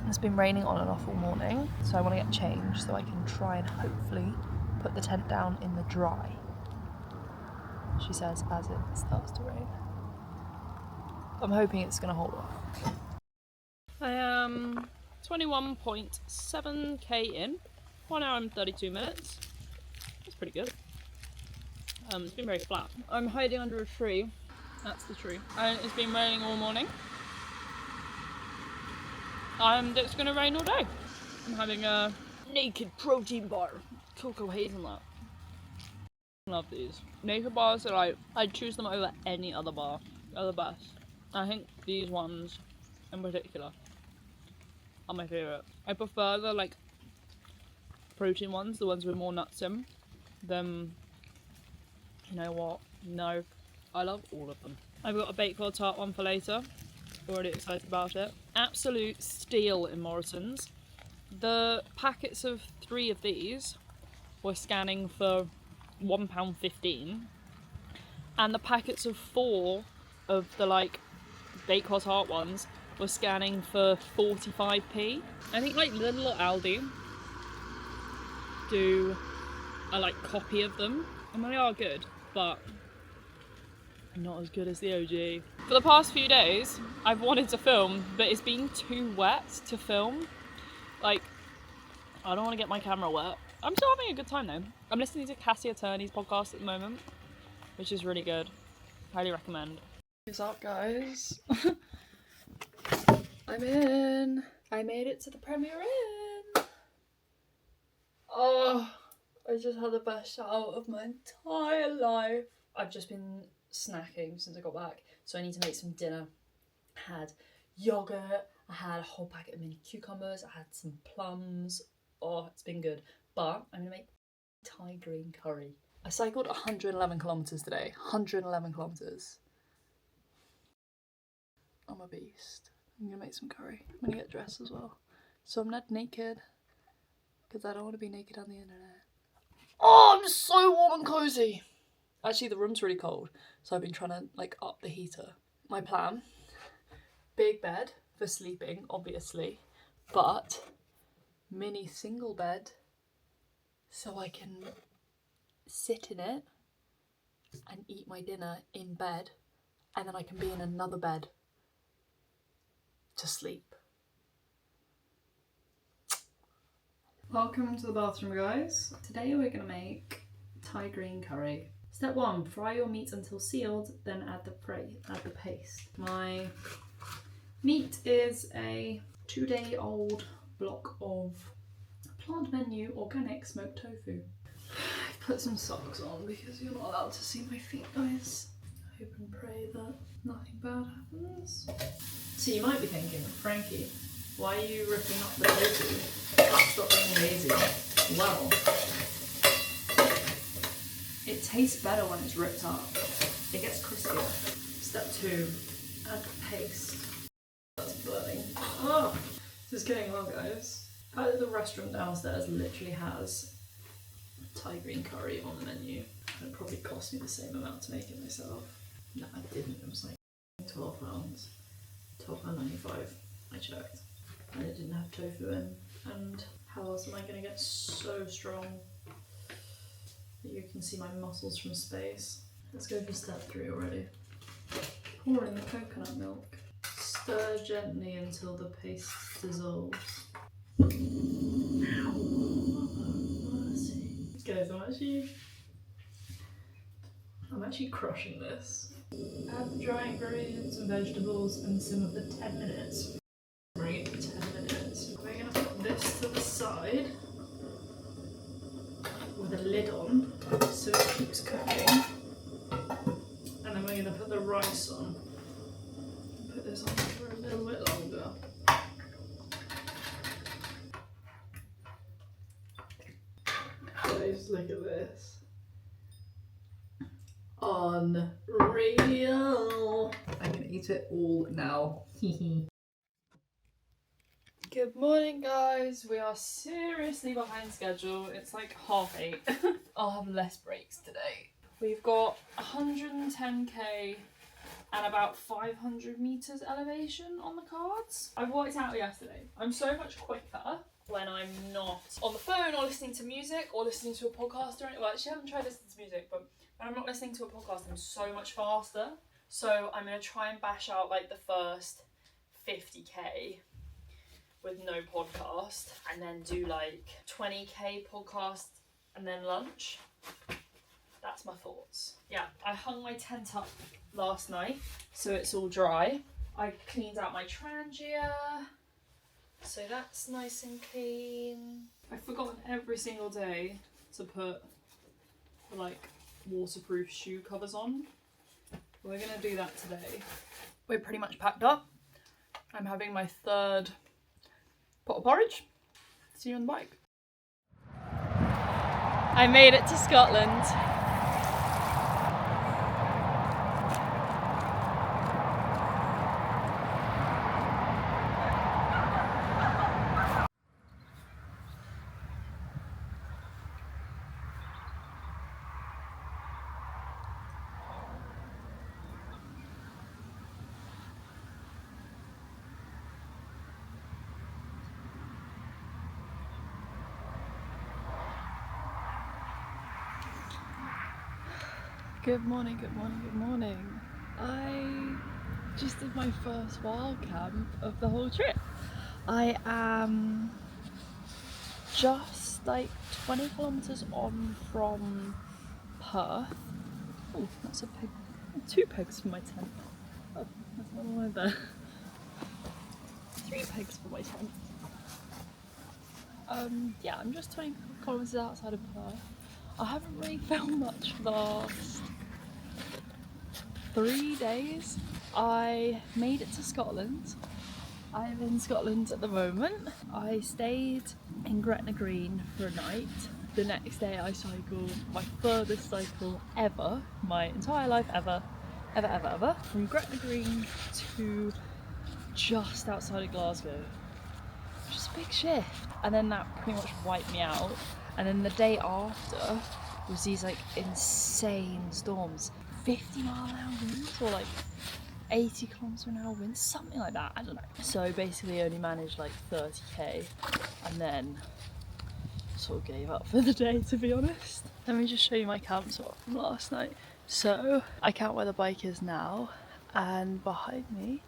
It's been raining on and off all morning, so I want to get changed so I can try and hopefully put the tent down in the dry, she says, as it starts to rain. I'm hoping it's going to hold off. I am 21.7k in, 1 hour and 32 minutes. That's pretty good. It's been very flat. I'm hiding under a tree. That's the tree. And it's been raining all morning. And it's going to rain all day. I'm having a naked protein bar, cocoa hazelnut. Love these. Naked bars are like, I'd choose them over any other bar. They're the best. I think these ones in particular are my favourite. I prefer the like protein ones, the ones with more nuts in, than, you know what, no, I love all of them. I've got a Bakewell tart one for later. Already excited about it. Absolute steal in Morrison's. The packets of 3 of these were scanning for £1.15, and the packets of 4 of the like Bakewell tart ones were scanning for 45p. I think like Lidl or Aldi do a like copy of them, and they are good, but not as good as the OG. For the past few days, I've wanted to film, but it's been too wet to film. Like, I don't want to get my camera wet. I'm still having a good time though. I'm listening to Cassie Attorney's podcast at the moment, which is really good. Highly recommend. What's up, guys? I'm in. I made it to the Premier Inn. Oh, I just had the best shower of my entire life. I've just been snacking since I got back, so I need to make some dinner. I had yogurt, I had a whole packet of mini cucumbers, I had some plums. Oh, it's been good. But I'm gonna make Thai green curry. I cycled 111 kilometers today. 111 kilometers. I'm a beast. I'm gonna make some curry. I'm gonna get dressed as well. So I'm not naked, because I don't want to be naked on the internet. Oh, I'm so warm and cozy. Actually, the room's really cold, so I've been trying to like up the heater. My plan, big bed for sleeping, obviously, but mini single bed so I can sit in it and eat my dinner in bed, and then I can be in another bed to sleep. Welcome to the bathroom, guys. Today we're gonna make Thai green curry. Step 1, fry your meat until sealed, then add the paste. My meat is a 2-day-old block of Plant Menu organic smoked tofu. I've put some socks on because you're not allowed to see my feet, guys. I hope and pray that nothing bad happens. So you might be thinking, Frankie, why are you ripping up the tofu? Stop being lazy. Well, it tastes better when it's ripped up. It gets crispier. Step 2, add the paste. That's burning. Oh, this is getting on, guys. The restaurant downstairs literally has Thai green curry on the menu. It probably cost me the same amount to make it myself. No, I didn't. It was like £12. £12.95. I checked. And it didn't have tofu in. And how else am I going to get so strong that you can see my muscles from space? Let's go for step 3 already. Pour in the coconut milk. Stir gently until the paste dissolves. Guys, I'm actually crushing this. Add the dry ingredients and vegetables and simmer for 10 minutes. Bring it to 10 minutes. We're gonna put this to the side with a lid on so it keeps cooking. And then we're gonna put the rice on. Put this on for a little bit longer. Guys, look at this. Unreal. I'm gonna eat it all now. Good morning, guys. We are seriously behind schedule. It's like 8:30. I'll have less breaks today. We've got 110k and about 500 meters elevation on the cards. I worked out yesterday. I'm so much quicker when I'm not on the phone or listening to music or listening to a podcast or anything. Well, actually I haven't tried listening to music, but when I'm not listening to a podcast, I'm so much faster. So I'm gonna try and bash out like the first 50k with no podcast, and then do like 20k podcast and then lunch. That's my thoughts. Yeah, I hung my tent up last night so it's all dry. I cleaned out my trangia, so that's nice and clean. I've forgotten every single day to put the like waterproof shoe covers on. We're gonna do that today. We're pretty much packed up. I'm having my 3rd pot of porridge. See you on the bike. I made it to Scotland. Good morning, good morning, good morning. I just did my first wild camp of the whole trip. I am just like 20 kilometres on from Perth. Oh, that's a pig. 2 pigs for my tent. Oh, there's another one there. 3 pigs for my tent. Yeah, I'm just 20 kilometres outside of Perth. I haven't really filmed much for the last 3 days. I made it to Scotland. I'm in Scotland at the moment. I stayed in Gretna Green for a night. The next day I cycled my furthest cycle ever, my entire life ever, from Gretna Green to just outside of Glasgow. Which is a big shift. And then that pretty much wiped me out. And then the day after was these like insane storms. 50-mile-an-hour winds or like 80 km/h winds, something like that, I don't know. So basically only managed like 30k and then sort of gave up for the day, to be honest. Let me just show you my camp spot from last night. So I count where the bike is now, and behind me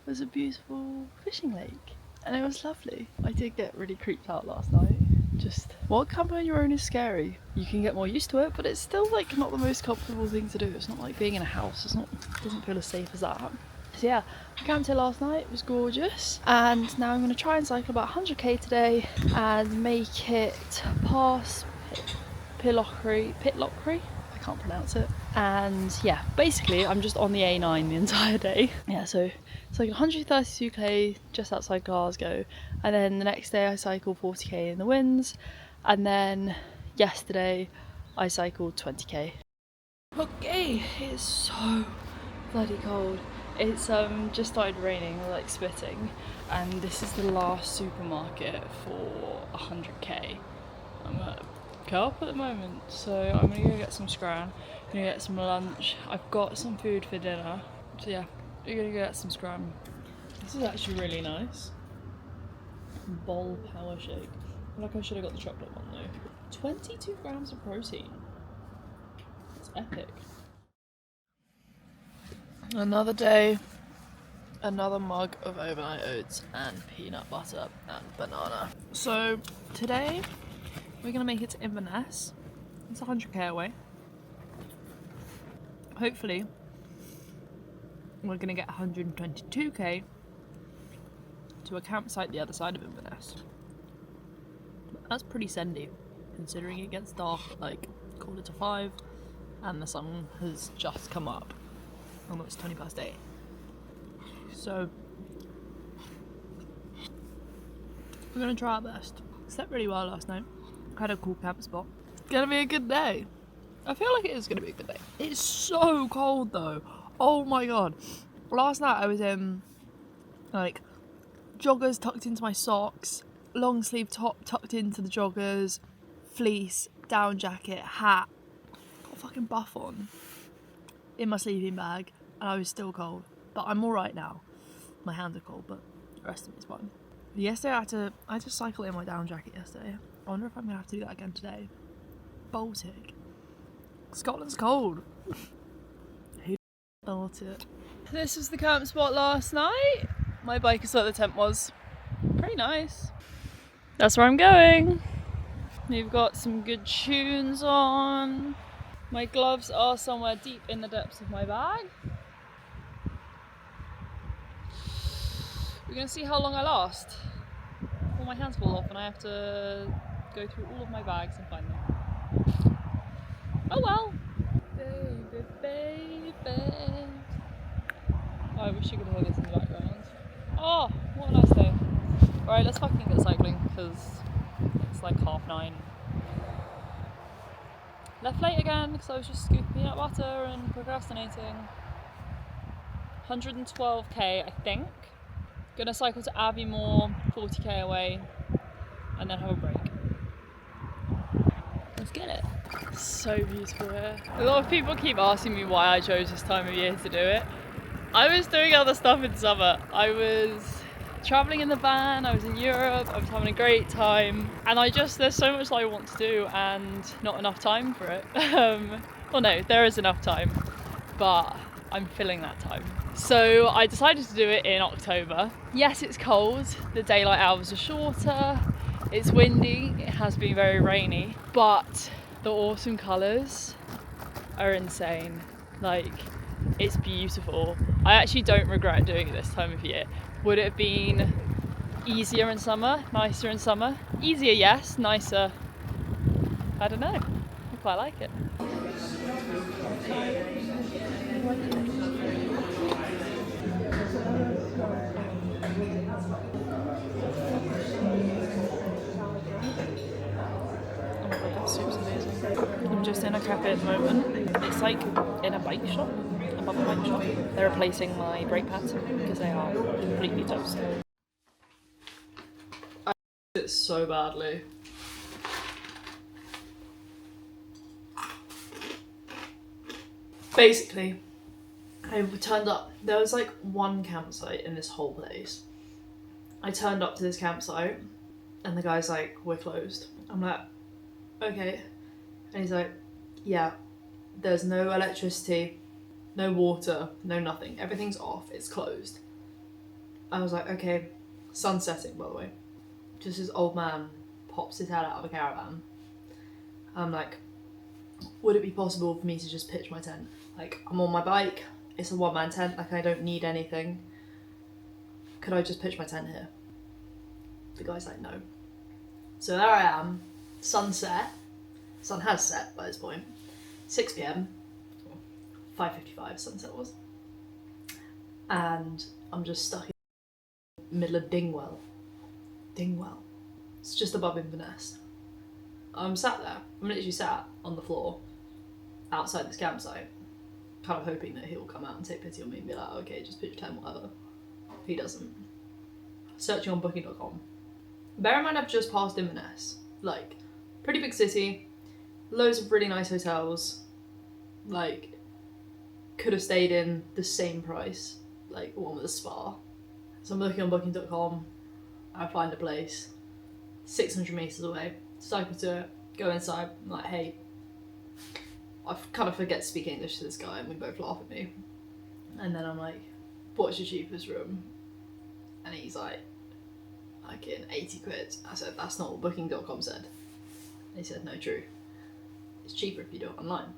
was a beautiful fishing lake, and it was lovely. I did get really creeped out last night. Just, well, camping on your own is scary. You can get more used to it, but it's still like not the most comfortable thing to do. It's not like being in a house. It doesn't feel as safe as that. So yeah, I camped here last night. It was gorgeous, and now I'm going to try and cycle about 100k today and make it past Pitlochry. I can't pronounce it. And yeah, basically I'm just on the A9 the entire day. Yeah, so it's like 132k just outside Glasgow, and then the next day I cycle 40k in the winds, and then yesterday I cycled 20k. Okay, it's so bloody cold. It's just started raining, like spitting, and this is the last supermarket for 100k. I'm at Co-op at the moment, so I'm gonna go get some scran, I'm gonna get some lunch. I've got some food for dinner, so yeah, we're gonna go get some scran. This is actually really nice. Bowl power shake. I feel like I should have got the chocolate one though. 22 grams of protein. It's epic. Another day, another mug of overnight oats and peanut butter and banana. So today we're gonna make it to Inverness. It's 100k away. Hopefully we're gonna get 122k to a campsite the other side of Inverness. That's pretty sendy, considering it gets dark at like 4:45 and the sun has just come up. Oh, it's 8:20. So we're gonna try our best. Slept really well last night. Had a cool camp spot. It's gonna be a good day. I feel like it is gonna be a good day. It's so cold though. Oh my god. Last night I was in like joggers tucked into my socks, long sleeve top tucked into the joggers, fleece, down jacket, hat, got a fucking buff on in my sleeping bag, and I was still cold. But I'm alright now. My hands are cold, but the rest of it's fine. Yesterday I had to cycle in my down jacket yesterday. I wonder if I'm gonna have to do that again today. Baltic. Scotland's cold. Who thought it? This was the camp spot last night. My bike is where the tent was. Pretty nice. That's where I'm going. We've got some good tunes on. My gloves are somewhere deep in the depths of my bag. We're gonna see how long I last. All my hands fall off and I have to go through all of my bags and find them. Oh well. Baby, baby. Oh, I wish you could hear this in the background. Oh, what a nice day. Alright, let's fucking get cycling because it's like 9:30. Left late again because I was just scooping peanut butter and procrastinating. 112k, I think. Gonna cycle to Aviemore, 40k away, and then have a break. Let's get it. So beautiful here. A lot of people keep asking me why I chose this time of year to do it. I was doing other stuff in summer. I was traveling in the van, I was in Europe, I was having a great time, and there's so much that I want to do and not enough time for it. Well no, there is enough time, but I'm filling that time. So I decided to do it in October. Yes, it's cold, the daylight hours are shorter, it's windy, it has been very rainy, but the autumn colours are insane. Like, it's beautiful. I actually don't regret doing it this time of year. Would it have been easier in summer, nicer in summer? Easier, yes, nicer, I don't know. I quite like it. Oh my god, that soup's amazing. I'm just in a cafe at the moment. It's like in a bike shop, above a bike shop. They're replacing my brake pads because they are completely toast. I did it so badly. Basically, I turned up. There was like one campsite in this whole place. I turned up to this campsite and the guy's like, we're closed. I'm like, okay. And he's like, yeah, There's no electricity, no water, no nothing. Everything's off, it's closed. I was like, okay, sun's setting, by the way. Just this old man pops his head out of a caravan. I'm like, would it be possible for me to just pitch my tent? Like, I'm on my bike, it's a one-man tent, like I don't need anything. Could I just pitch my tent here? The guy's like, no. So there I am, sunset. Sun has set by this point. 6 PM, 5:55 sunset was. And I'm just stuck in the middle of Dingwall. Dingwall. It's just above Inverness. I'm sat there, I'm literally sat on the floor outside this campsite, kind of hoping that he'll come out and take pity on me and be like, okay, just pitch 10, whatever. He doesn't. Searching on booking.com. Bear in mind I've just passed Inverness. Like, pretty big city, loads of really nice hotels, like, could have stayed in the same price, like one with a spa. So I'm looking on booking.com, I find a place, 600 metres away, cycle to it, go inside, I'm like, hey, I kind of forget to speak English to this guy and we both laugh at me. And then I'm like, what's your cheapest room? And he's like in 80 quid. I said, that's not what booking.com said. And he said, no, true. It's cheaper if you do it online.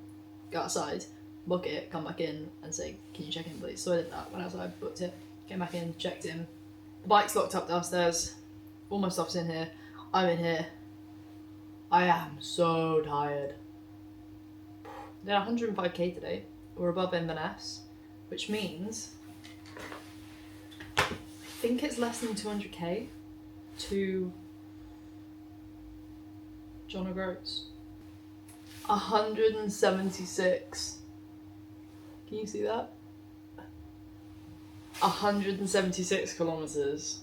Go outside, book it, come back in and say, can you check in please? So I did that, went outside, booked it, came back in, checked in. The bike's locked up downstairs, all my stuff's in here, I'm in here. I am so tired. Did 105k today. We're above Inverness, which means I think it's less than 200k to John O'Groats. 176. Can you see that? 176 kilometers.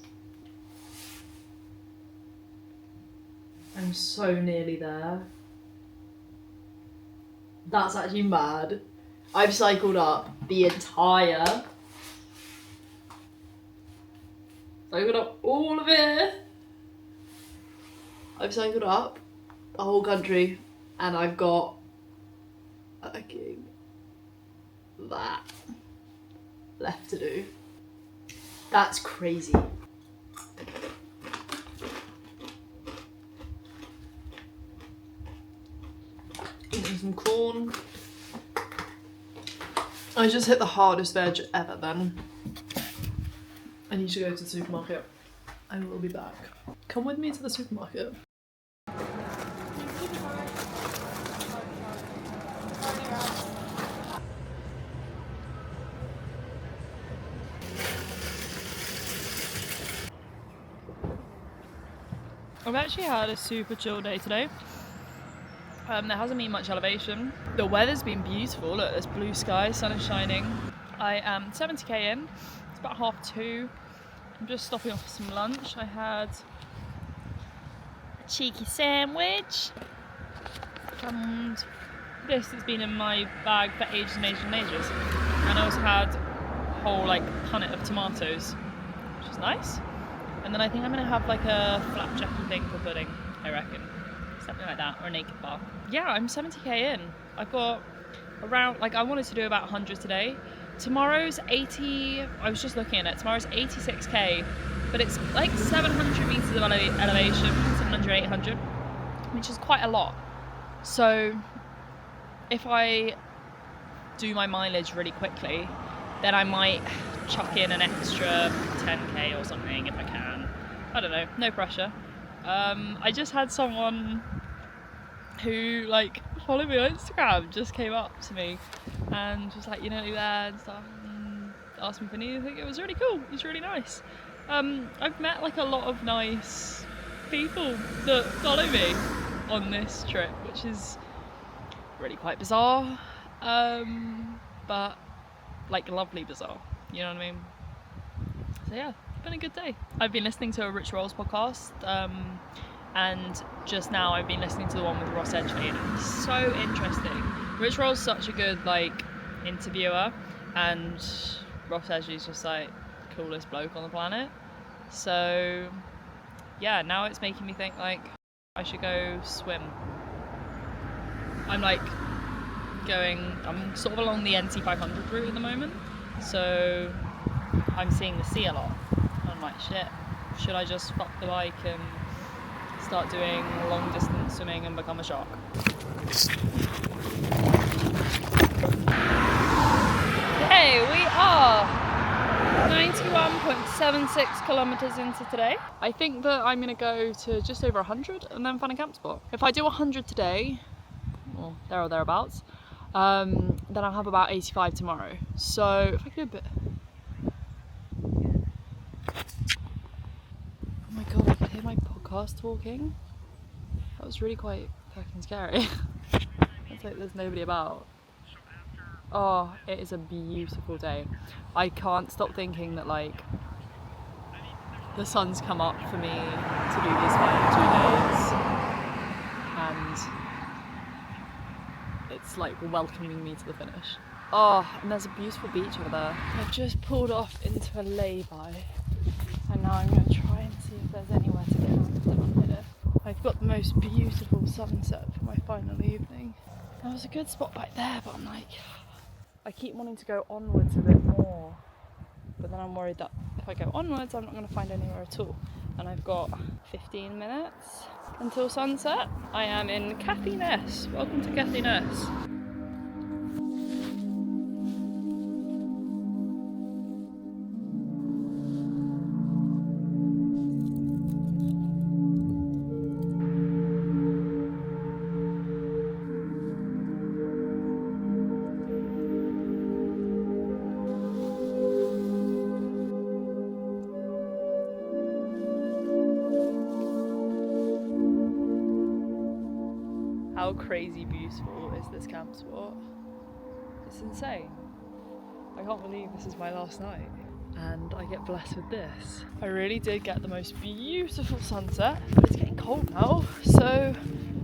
I'm so nearly there. That's actually mad. I've cycled up the entire... cycled up all of it. I've cycled up the whole country and I've got fucking that left to do. That's crazy. Eating some corn. I just hit the hardest veg ever then. I need to go to the supermarket. I will be back. Come with me to the supermarket. I've actually had a super chill day today. There hasn't been much elevation. The weather's been beautiful. Look, there's blue sky, sun is shining. I am 70k in. It's about 2:30. I'm just stopping off for some lunch. I had a cheeky sandwich and this has been in my bag for ages and ages and ages. And I also had a whole like punnet of tomatoes, which is nice. And then I think I'm gonna have like a flapjacky thing for pudding, I reckon. Something like that, or a naked bar. Yeah, I'm 70k in. I've got around, like I wanted to do about 100 today. Tomorrow's 80, I was just looking at it, tomorrow's 86k, but it's like 700 meters of elevation, 700, 800, which is quite a lot. So if I do my mileage really quickly, then I might chuck in an extra 10k or something if I can. I don't know, no pressure. I just had someone who like followed me on Instagram just came up to me and was like, you know, there and stuff, and asked me if I needed anything. It was really cool, it was really nice. I've met like a lot of nice people that follow me on this trip, which is really quite bizarre, but like lovely bizarre, you know what I mean? So yeah, it's been a good day. I've been listening to a Rich Rolls podcast, and just now I've been listening to the one with Ross Edgley, and it's so interesting. Rich Roll's such a good like interviewer, and Ross Edgley's just like the coolest bloke on the planet. So yeah, now it's making me think like I should go swim. I'm like I'm sort of along the NC 500 route at the moment, so I'm seeing the sea a lot. And I'm like, shit, should I just fuck the bike and start doing long distance swimming and become a shark? Okay, we are 91.76 kilometers into today. I think that I'm gonna go to just over 100 and then find a camp spot. If I do 100 today, or there or thereabouts, then I'll have about 85 tomorrow. So if I could do a bit. Oh my god, I could hear my podcast talking. That was really quite fucking scary. It's like there's nobody about. Oh, it is a beautiful day. I can't stop thinking that like the sun's come up for me to do this final 2 days, and it's like welcoming me to the finish. Oh, and there's a beautiful beach over there. I've just pulled off into a lay-by, and now I'm going to try and see if there's anywhere to camp down here. I've got the most beautiful sunset for my final evening. There was a good spot back there, but I'm like, I keep wanting to go onwards a bit more, but then I'm worried that if I go onwards I'm not going to find anywhere at all. And I've got 15 minutes until sunset. I am in Caithness. Welcome to Caithness. How crazy beautiful is this camp spot? It's insane. I can't believe this is my last night and I get blessed with this. I really did get the most beautiful sunset, but it's getting cold now, so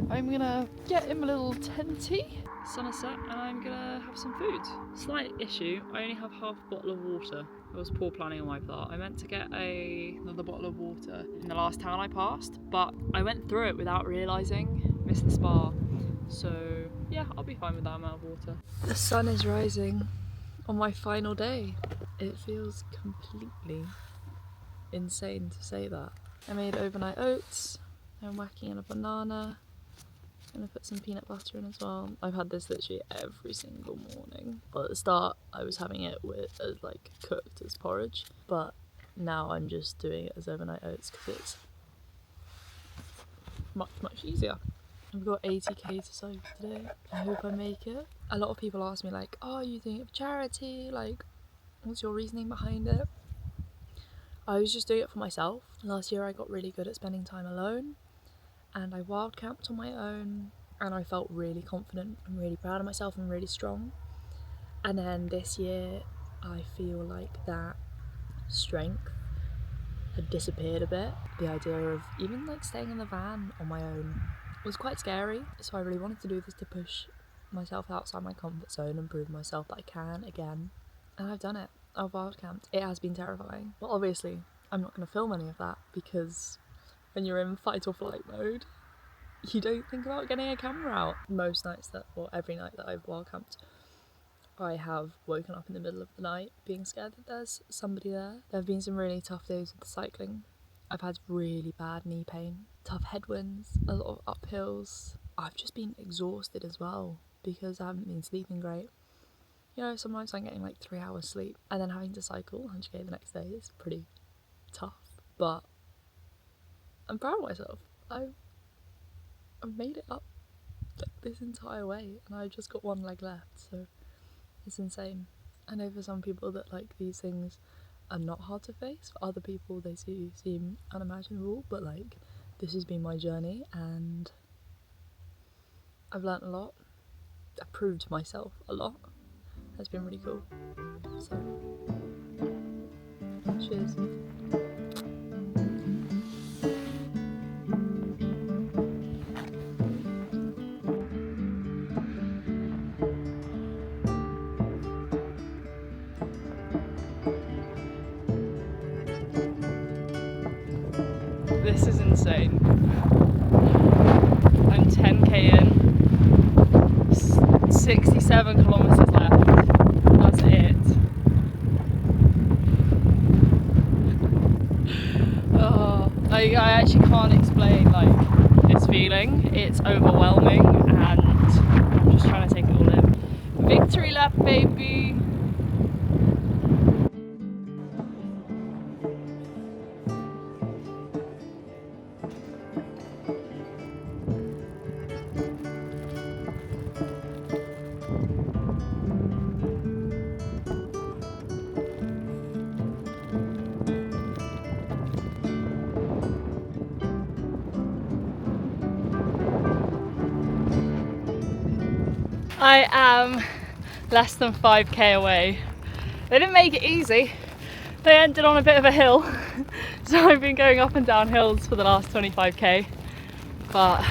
I'm gonna get in my little tenty, sun is set, and I'm gonna have some food. Slight issue, I only have half a bottle of water. It was poor planning on my part. I meant to get another bottle of water in the last town I passed, but I went through it without realising, missed the spa. So yeah, I'll be fine with that amount of water. The sun is rising on my final day. It feels completely insane to say that. I made overnight oats, I'm whacking in a banana, I'm gonna put some peanut butter in as well. I've had this literally every single morning. Well, at the start I was having it as like cooked as porridge, but now I'm just doing it as overnight oats because it's much easier. I've got 80k to save today. I hope I make it. A lot of people ask me like, oh, are you doing it for charity? Like, what's your reasoning behind it? I was just doing it for myself. Last year I got really good at spending time alone, and I wild camped on my own, and I felt really confident and really proud of myself and really strong. And then this year I feel like that strength had disappeared a bit. The idea of even like staying in the van on my own was quite scary, so I really wanted to do this to push myself outside my comfort zone and prove myself that I can again, and I've done it. I've wild camped. It has been terrifying, but obviously I'm not going to film any of that because when you're in fight or flight mode you don't think about getting a camera out. Most nights every night that I've wild camped, I have woken up in the middle of the night being scared that there's somebody there. There have been some really tough days with the cycling. I've had really bad knee pain, tough headwinds, a lot of uphills. I've just been exhausted as well because I haven't been sleeping great. You know, sometimes I'm getting like 3 hours sleep, and then having to cycle 100k the next day is pretty tough, but I'm proud of myself. I've made it up like this entire way, and I've just got one leg left, so it's insane. I know for some people that like these things are not hard to face. For other people they seem unimaginable, but like this has been my journey and I've learnt a lot. I've proved myself a lot. It's been really cool. So cheers. This is insane. I'm 10k in, 67 kilometres left. That's it. Oh, I actually can't explain like this feeling. It's overwhelming and I'm just trying to take it all in. Victory lap, baby! I am less than 5k away. They didn't make it easy. They ended on a bit of a hill. So I've been going up and down hills for the last 25k. But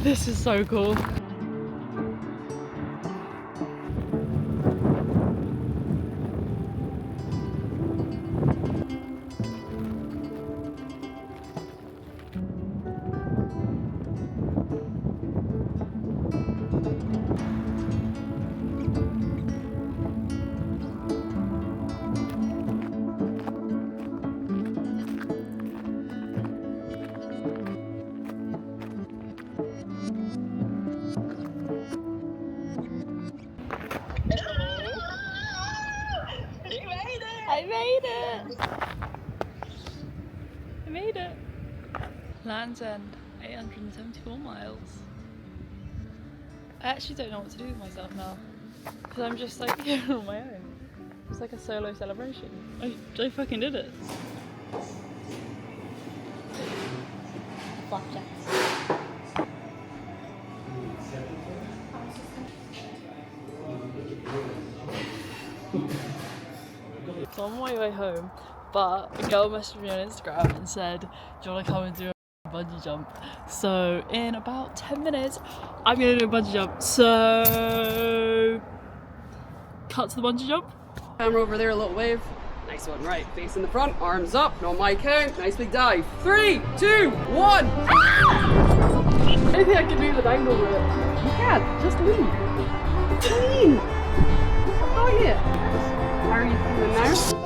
this is so cool. I made it! Land's End, 874 miles. I actually don't know what to do with myself now. Because I'm just like here on my own. It's like a solo celebration. I fucking did it. So I'm on my way home, but a girl messaged me on Instagram and said, do you want to come and do a bungee jump? So in about 10 minutes, I'm going to do a bungee jump. So, cut to the bungee jump. Camera over there, a little wave. Nice one, right. Face in the front, arms up, no my count. Nice big dive. 3, 2, 1. I think I can do the dangle with it. You can, just lean. Lean. Oh yeah. How are you feeling now?